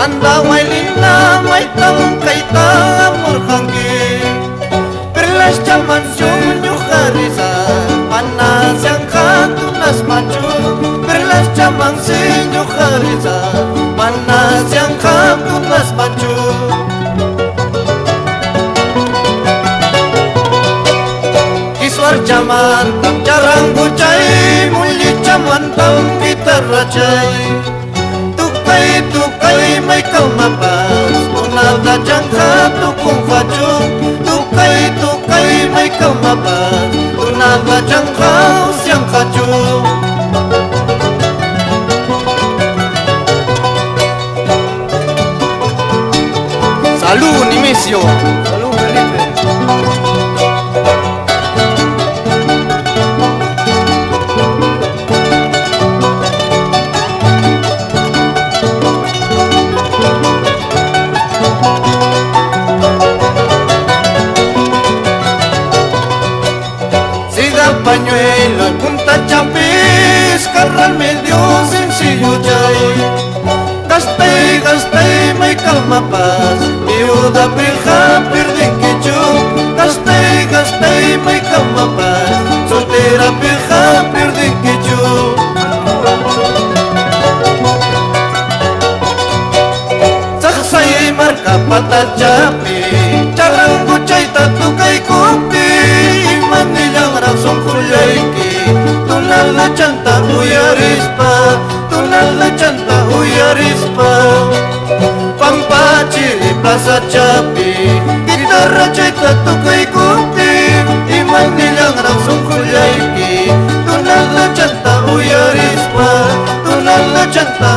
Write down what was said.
anda may lina may tang kaita murhangi perlas chaman sunyo kharisa panas yang katunas maju perlas chaman sunyo kharisa panas yang katunas maju kiswar chaman tam jarang bucai muli chaman tam kita rajai tukai may kamapas tunalda jangka tukung faju tukai may kamapas tunalda jangka siang faju Salud Nimesio Salud Felipe pañuelo y punta champis carral medio sencillo jay gasté may calma paz viuda pirja perdin que yo gasté may calma paz soltera pirja perdin que yo saksay marca pata chapi charang kuchay tatu kay kopi iman nilang raksong kulayki tunal na chanta uyarispa tunal na chanta uyarispa pampachili plaza chapi gitarra chay tatu kay kopi iman nilang raksong kulayki tunal na chanta uyarispa tunal na chanta